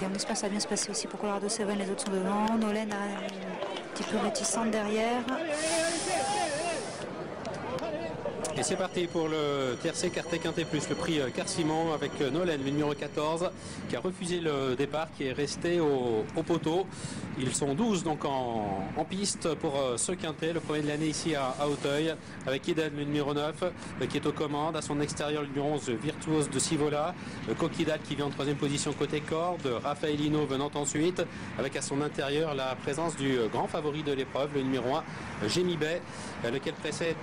On espère que ça va bien se passer aussi pour Colorado 7, les autres sont devant. Nolan a un petit peu réticente derrière. Et c'est parti pour le TRC Carté Quintet Plus, le prix Car-Simon avec Nolan, le numéro 14, qui a refusé le départ, qui est resté au poteau. Ils sont 12 donc en piste pour ce quintet, le premier de l'année ici à Auteuil, avec Eden, le numéro 9, qui est aux commandes. À son extérieur, le numéro 11, Virtuose de Sivola. Coquidal qui vient en troisième position côté corde. Raffaellino venant ensuite, avec à son intérieur la présence du grand favori de l'épreuve, le numéro 1, Jamie Bay, lequel précède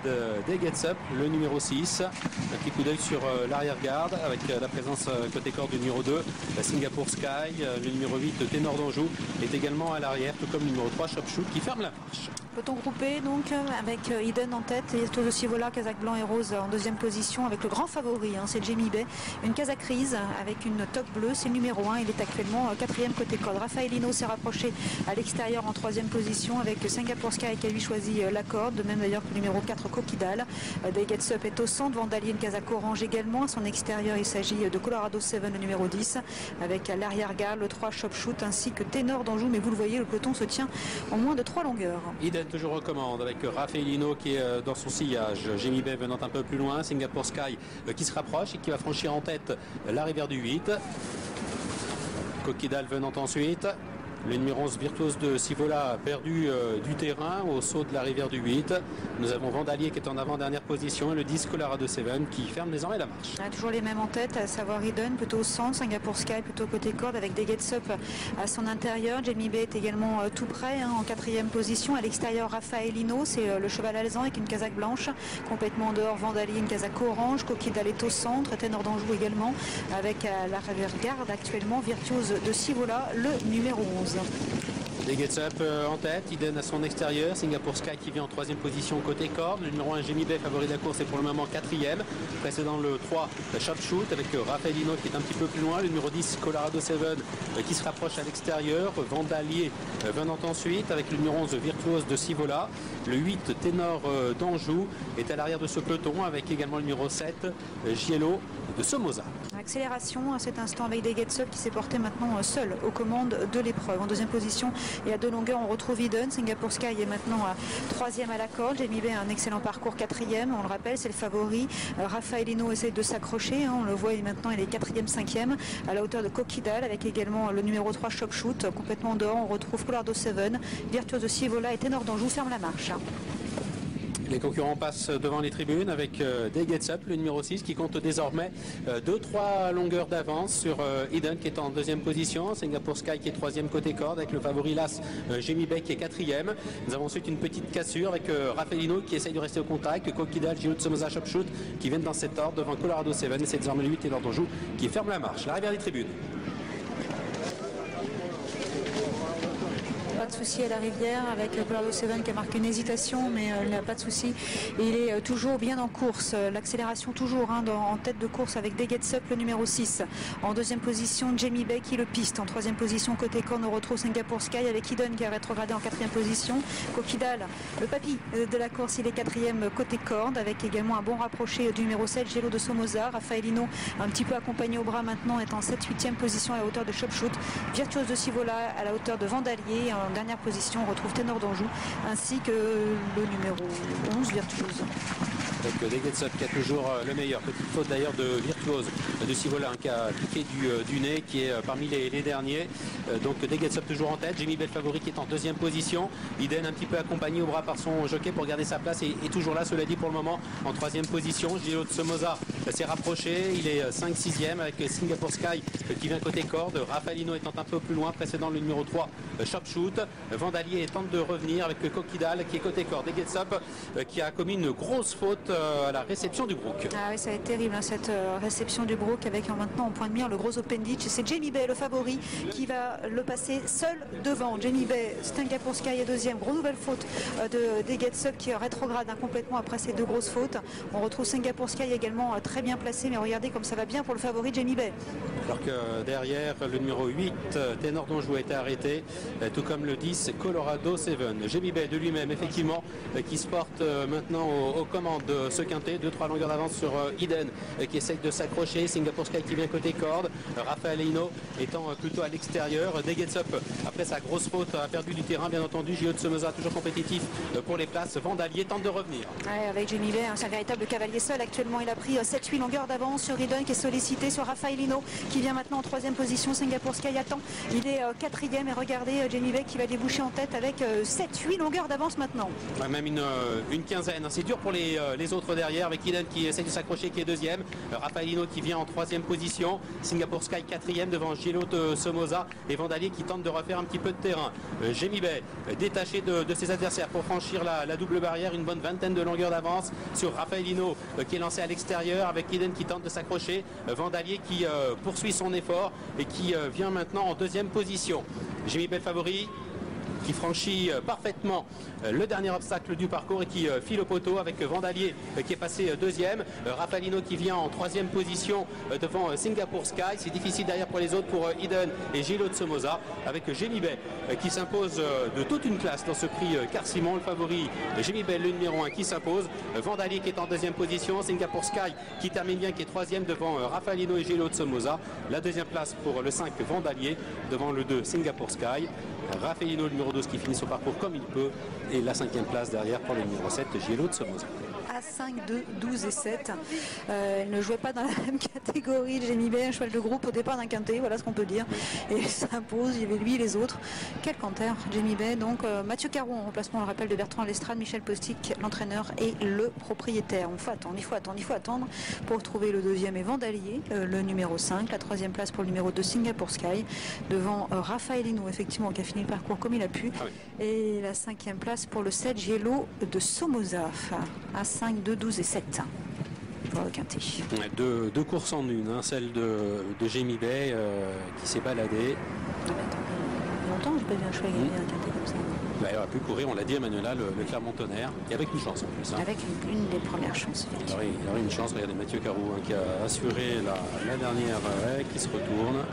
des Gets Up, le numéro 6. Un petit coup d'œil sur l'arrière-garde, avec la présence côté corde du numéro 2, Singapore Sky. Le numéro 8, Ténor d'Anjou, est également à l'arrière, tout comme le numéro 3, Shop Shoot, qui ferme la marche. Peut-on grouper donc avec Eden en tête et Virtuose de Sivola, casaque blanc et rose en deuxième position avec le grand favori, c'est Jamie Bay, une casaque grise avec une toque bleue, c'est le numéro 1, il est actuellement quatrième côté corde. Raffaellino s'est rapproché à l'extérieur en troisième position avec Singapore Sky qui a lui choisi la corde, de même d'ailleurs que le numéro 4 Coquidal. Des Gets Up est au centre, Vandalier une casaque orange également, à son extérieur il s'agit de Colorado 7, le numéro 10, avec à l'arrière-garde le 3 Shop Shoot ainsi que Ténor d'Anjou, mais vous le voyez, le peloton se tient en moins de 3 longueurs. Eden toujours recommande avec Raffaellino qui est dans son sillage, Jamie Bay venant un peu plus loin, Singapore Sky qui se rapproche et qui va franchir en tête la rivière du 8. Coquidal venant ensuite. Le numéro 11 Virtuose de Sivola a perdu du terrain au saut de la rivière du 8. Nous avons Vandalier qui est en avant-dernière position et le 10 Colorado 7 qui ferme désormais la marche. Toujours les mêmes en tête, à savoir Eden plutôt au centre, Singapore Sky plutôt côté corde avec des Gets Up à son intérieur. Jamie Bay est également tout près en quatrième position. À l'extérieur, Raffaellino, c'est le cheval alezan avec une casaque blanche. Complètement en dehors, Vandalier, une casaque orange. Coquidal est au centre, Ténor d'Anjou également avec à l'arrière-garde actuellement Virtuose de Sivola, le numéro 11. Les Gets Up en tête, Eden à son extérieur, Singapore Sky qui vient en troisième position côté corde, le numéro 1 Jamie Bay favori de la course est pour le moment quatrième, précédant le 3 Shop Shoot avec Raffaellino qui est un petit peu plus loin, le numéro 10 Colorado 7 qui se rapproche à l'extérieur, Vandalier venant ensuite avec le numéro 11 Virtuose de Sivola, le 8 Ténor d'Anjou est à l'arrière de ce peloton avec également le numéro 7 Giello de Somoza. Accélération à cet instant avec des Gets Up qui s'est porté maintenant seul aux commandes de l'épreuve. En deuxième position et à 2 longueurs, on retrouve Eden. Singapore Sky est maintenant à troisième à la corde. Jamie Bay a un excellent parcours, quatrième. On le rappelle, c'est le favori. Raffaellino essaie de s'accrocher. On le voit maintenant, il est quatrième, cinquième à la hauteur de Coquidal avec également le numéro 3 Shop Shoot. Complètement dehors, on retrouve Colorado 7, Virtuose de Sivola et Ténor d'Anjou ferme la marche. Les concurrents passent devant les tribunes avec des Gets Up, le numéro 6 qui compte désormais 2-3 longueurs d'avance sur Eden qui est en deuxième position, Singapore Sky qui est troisième côté corde avec le favori Las Jamie Bay qui est quatrième. Nous avons ensuite une petite cassure avec Raffaellino qui essaye de rester au contact, Coquidal, Giello de Somoza, Shop Shoot qui viennent dans cet ordre devant Colorado 7 et c'est désormais le 8 et Ténor d'Anjou qui ferme la marche. L'arrivée des tribunes. Pas de souci à la rivière avec Colorado 7 qui a marqué une hésitation, mais il n'a pas de souci. Il est toujours bien en course. L'accélération toujours en tête de course avec des Gets Up, le numéro 6. En deuxième position, Jamie Bay qui le piste. En troisième position, côté corne, on retrouve Singapore Sky avec Eden qui a rétrogradé en quatrième position. Coquidal, le papy de la course, il est quatrième côté corde avec également un bon rapproché du numéro 7, Giello de Somoza. Raffaellino, un petit peu accompagné au bras maintenant, est en 7-8e position à la hauteur de Shop Shoot. Virtuose de Sivola à la hauteur de Vandalier. En dernière position, on retrouve Ténor d'Anjou ainsi que le numéro 11 Virtuose. Donc des Gets Up qui a toujours le meilleur. Petite faute d'ailleurs de Virtuose de Sivola qui a piqué du nez, qui est parmi les derniers. Donc des Gets Up toujours en tête. Jamie Bay favori qui est en deuxième position. Eden un petit peu accompagné au bras par son jockey pour garder sa place et toujours là, cela dit pour le moment en troisième position. Giello de Somoza s'est rapproché. Il est 5-6e avec Singapore Sky qui vient côté corde. Raffaellino étant un peu plus loin, précédant le numéro 3 Shop Shoot. Vandalier tente de revenir avec Coquidal qui est côté corde. Des Gets Up qui a commis une grosse faute à la réception du Brook. Ah oui, ça va être terrible cette réception du Brook avec maintenant en point de mire le gros Open Ditch. C'est Jamie Bay le favori qui va le passer seul devant. Jamie Bay, Singapore Sky est deuxième. Gros nouvelle faute des Gets Up qui rétrograde complètement après ces deux grosses fautes. On retrouve Singapore Sky également très bien placé, mais regardez comme ça va bien pour le favori Jamie Bay. Alors que derrière le numéro 8 Ténor d'Anjou a été arrêté, tout comme le 10 Colorado 7. Jamie Bay de lui-même effectivement qui se porte maintenant aux commandes ce quintet. 2-3 longueurs d'avance sur Eden qui essaye de s'accrocher. Singapore Sky qui vient côté corde. Raphaël Hinault étant plutôt à l'extérieur. Degetsup, après sa grosse faute, a perdu du terrain bien entendu. Gio de Somoza toujours compétitif pour les places. Vandalier tente de revenir. Ouais, avec Jamie Bay, c'est un véritable cavalier seul actuellement. Il a pris 7-8 longueurs d'avance sur Eden qui est sollicité, sur Raphaël Hinault qui vient maintenant en 3e position. Singapore Sky attend. Il est 4e et regardez Jamie Bay qui va déboucher en tête avec 7-8 longueurs d'avance maintenant. Ouais, même une quinzaine. C'est dur pour les autres derrière avec Eden qui essaie de s'accrocher, qui est 2e. Raphaël Hinault qui vient en 3e position. Singapore Sky 4e devant Gilo de Somoza et Vandalier qui tente de refaire un petit peu de terrain. Jamie Bay détaché de ses adversaires pour franchir la double barrière. Une bonne vingtaine de longueurs d'avance sur Raphaël Hinault qui est lancé à l'extérieur avec Eden qui tente de s'accrocher. Vandalier qui poursuit son effort et qui vient maintenant en 2e position. Jamie Bay favori, qui franchit parfaitement le dernier obstacle du parcours et qui file au poteau avec Vandalier qui est passé 2e. Raphaël Hinault qui vient en 3e position devant Singapore Sky. C'est difficile derrière pour les autres, pour Eden et Gilo de Somoza, avec Jamie Bay qui s'impose de toute une classe dans ce prix Car-Simon. Le favori Jamie Bay, le numéro 1 qui s'impose. Vandalier qui est en 2e position. Singapore Sky qui termine bien, qui est 3e devant Raphaël Hinault et Gilo de Somoza. La 2e place pour le 5 Vandalier devant le 2 Singapore Sky. Raphaël Hinault, le numéro 12 qui finit son parcours comme il peut, et la 5e place derrière pour le numéro 7 Gilo de Somoza. À 5, 2, 12 et 7. Elle ne jouait pas dans la même catégorie. Jamie Bay, un cheval de groupe au départ d'un quintet, voilà ce qu'on peut dire. Et il s'impose, il y avait lui et les autres. Quel canter, Jamie Bay. Donc Mathieu Caron en remplacement, on le rappelle, de Bertrand Lestrade, Michel Postic, l'entraîneur et le propriétaire. Il faut attendre pour trouver le 2e et Vandalier, le numéro 5. La 3e place pour le numéro 2 Singapore Sky, devant Raphaël Hinault, effectivement, qui a fini le parcours comme il a pu. Ah oui. Et la 5e place pour le 7 Gilo de Somoza. À 5, 2, 12 et 7 pour le quintet. Deux courses en une, hein, celle de Jamie Bay qui s'est baladée. Longtemps, j'ai pas vu un cheval gagner un quintet comme ça. Bah, il aurait pu courir, on l'a dit à Manuela, le Clermont-Tonnerre, et avec une chance en plus. Hein. Avec une des premières chances. Il aurait une chance. Regardez Mathieu Carou hein, qui a assuré la dernière, qui se retourne.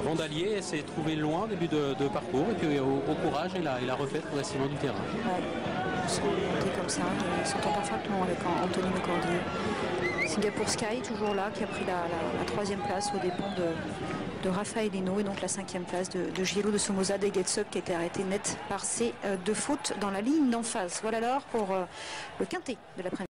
Vandalier s'est trouvé loin au début de parcours et puis au courage il a refait progressivement du terrain. Ouais. C'est comme ça, il s'entend parfaitement avec Anthony McCordier. Singapore Sky toujours là qui a pris la 3e place au dépens de Raphaël Hinault et donc la 5e place de Gilo de Somoza. Degetsup qui a été arrêté net par ses 2 fautes dans la ligne d'en face. Voilà alors pour le quintet de l'après-midi.